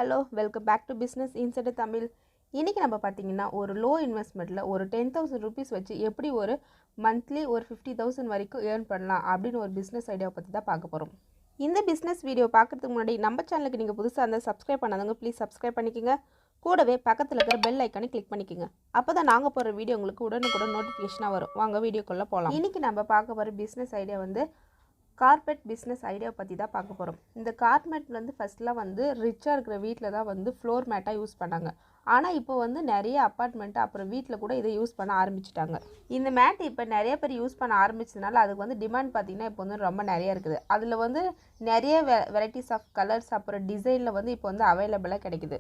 hello, welcome back to Business Insider Tamil. இன்னைக்கு நம்ம பாத்தீங்கன்னா ஒரு லோ இன்வெஸ்ட்மென்ட்ல ஒரு 10000 rupees வச்சு எப்படி ஒரு மந்த்லி ஒரு 50000 வரைக்கும் earn பண்ணலாம் அப்படின ஒரு business ஐடியா பத்தி தான் பார்க்க போறோம். இந்த business வீடியோ பார்க்கிறதுக்கு முன்னாடி நம்ம சேனலுக்கு நீங்க புதுசா இருந்தா subscribe பண்ணாதவங்க ப்ளீஸ் subscribe பண்ணிக்கங்க. கூடவே பக்கத்துல இருக்கிற பெல் ஐகானை கிளிக் பண்ணிக்கங்க. அப்பதான் நாங்க போற வீடியோ உங்களுக்கு உடனுக்குடன் நோட்டிஃபிகேஷனா வரும். வாங்க வீடியோக்குள்ள போலாம். இன்னைக்கு நம்ம பார்க்க போற business ஐடியா வந்து carpet business idea பத்தி தான் பார்க்க போறோம். இந்த carpet வந்து ஃபர்ஸ்ட்ல வந்து ரிச்சா இருக்கிற வீட்ல தான் வந்து floor mat யூஸ் பண்ணாங்க. ஆனா இப்போ வந்து நிறைய அபார்ட்மெண்ட் அப்புறம் வீட்ல கூட இதை யூஸ் பண்ண ஆரம்பிச்சிட்டாங்க. இந்த மேட் இப்போ நிறைய பேர் யூஸ் பண்ண ஆரம்பிச்சதனால அதுக்கு வந்து டிமாண்ட் பாத்தீங்கன்னா இப்போ வந்து ரொம்ப நிறைய இருக்குது. அதுல வந்து நிறைய வெரைட்டிஸ் ஆஃப் கலர்ஸ் அப்புறம் டிசைன்ல வந்து இப்போ வந்து அவேலபிளா கிடைக்குது.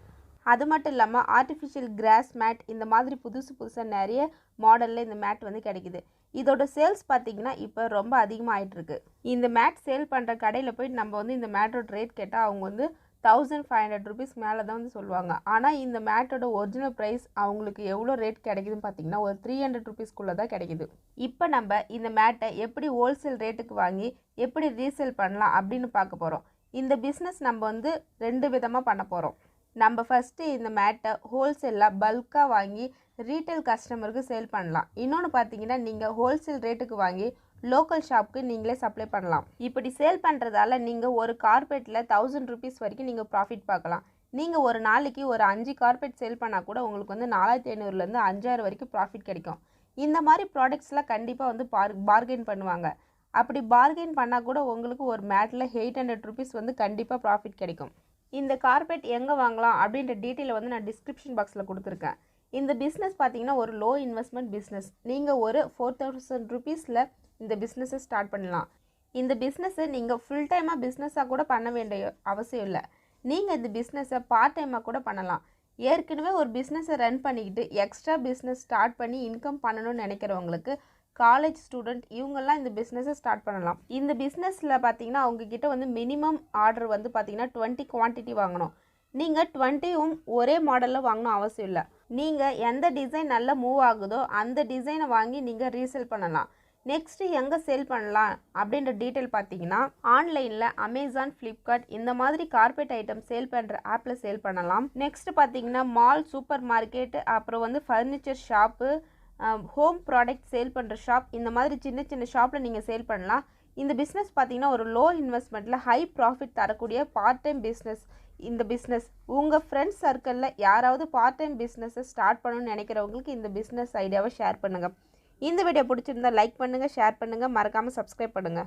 அது மட்டும் இல்லாம ஆர்ட்டிஃபிஷியல் கிராஸ் மேட் இந்த மாதிரி புதுசா நிறைய மாடல்ல இந்த மேட் வந்து கிடைக்குது. இதோட சேல்ஸ் பாத்தீங்கன்னா இப்போ ரொம்ப அதிகமா ஆயிட்டு இருக்கு. இந்த மேட் சேல் பண்ற கடையில போய் நம்ம வந்து இந்த மேட்டோட ரேட் கேட்டா அவங்க வந்து 1500 rupees மேல தான் வந்து சொல்வாங்க. ஆனா இந்த மேட்டோட ஒரிஜினல் பிரைஸ் அவங்களுக்கு எவ்வளவு ரேட் கிடைக்குதுன்னு பாத்தீங்கன்னா ஒரு 300 rupees குள்ள தான் கிடைக்குது. இப்போ நம்ம இந்த மேட்டை எப்படி ஹோல்சேல் ரேட்டுக்கு வாங்கி எப்படி ரீசேல் பண்ணலாம் அப்படினு பார்க்க போறோம். இந்த business நம்ம வந்து ரெண்டு விதமா பண்ண போறோம். நம்ம ஃபர்ஸ்ட் இந்த மேட்டை ஹோல்சேல்ல பல்கா வாங்கி ரீட்டைல் கஸ்டமருக்கு சேல் பண்ணலாம். இன்னொன்னு பாத்தீங்கன்னா நீங்க ஹோல்சேல் ரேட்டுக்கு வாங்கி லோக்கல் ஷாப்க்கு நீங்களே சப்ளை பண்ணலாம். இப்படி சேல் பண்றதால நீங்க ஒரு கார்பெட்ல 1000 rupees வரைக்கும் நீங்க ப்ராஃபிட் பார்க்கலாம். நீங்க ஒரு நாளைக்கு ஒரு 5 கார்பெட் சேல் பண்ணா கூட உங்களுக்கு வந்து 4500 ல இருந்து 5000 வரைக்கும் ப்ராஃபிட் கிடைக்கும். இந்த மாதிரி ப்ராடக்ட்ஸ்ல கண்டிப்பா வந்து பார்கெயின் பண்ணுவாங்க. அப்படி பார்கெயின் பண்ணா கூட உங்களுக்கு ஒரு மேட்ல 800 rupees வந்து கண்டிப்பா ப்ராஃபிட் கிடைக்கும். இந்த கார்பெட் எங்க வாங்கலாம் அப்படிங்கற டீடைல் வந்து நான் டிஸ்கிரிப்ஷன் பாக்ஸ்ல கொடுத்திருக்கேன். இந்த business பாத்தீங்கன்னா ஒரு லோ இன்வெஸ்ட்மென்ட் business. நீங்க ஒரு 4000 rupeesல இந்த business ஸ்டார்ட் பண்ணலாம். இந்த business நீங்க full time business கூட பண்ண வேண்டிய அவசியம் இல்ல. நீங்க இந்த business பார்ட் டைமா கூட பண்ணலாம். ஏற்கனவே ஒரு business ரன் பண்ணிக்கிட்டு எக்ஸ்ட்ரா business ஸ்டார்ட் பண்ணி இன்கம் பண்ணனும்னு நினைக்கிறவங்களுக்கு காலேஜ் ஸ்டூடண்ட் இவங்கெல்லாம் இந்த business ஸ்டார்ட் பண்ணலாம். இந்த businessல பாத்தீங்கன்னா அவங்க கிட்ட வந்து மினிமம் ஆர்டர் வந்து பாத்தீங்கன்னா 20 குவாண்டிட்டி வாங்கணும். நீங்க 20ம் ஒரே மாடல்ல வாங்கணும் அவசியம் இல்ல. நீங்க எந்த டிசைன் நல்ல மூவ் ஆகுதோ அந்த டிசைனை வாங்கி நீங்க ரீசேல் பண்ணலாம். நெக்ஸ்ட் எங்க சேல் பண்ணலாம் அப்படிங்கற டீடைல் பாத்தீங்கன்னா ஆன்லைன்ல Amazon, Flipkart இந்த மாதிரி கார்பெட் ஐட்டம் சேல் பண்ற ஆப்ல சேல் பண்ணலாம். நெக்ஸ்ட் பாத்தீங்கன்னா மால், சூப்பர் மார்க்கெட் அப்புறம் வந்து furniture shop, home product sale பண்ற ஷாப் இந்த மாதிரி சின்ன ஷாப்ல நீங்க சேல் பண்ணலாம். இந்த business பாத்தீங்கன்னா ஒரு லோ இன்வெஸ்ட்மென்ட்ல ஹை ப்ராஃபிட் தரக்கூடிய பார்ட் டைம் business. இந்த business உங்க ஃப்ரெண்ட்ஸ் சர்க்கிள்ல யாராவது பார்ட் டைம் business ஸ்டார்ட் பண்ணனும்னு நினைக்கிறவங்களுக்கு இந்த business ஐடியாவை ஷேர் பண்ணுங்க. இந்த வீடியோ பிடிச்சிருந்தா லைக் பண்ணுங்க, ஷேர் பண்ணுங்க, மறக்காம subscribe பண்ணுங்க.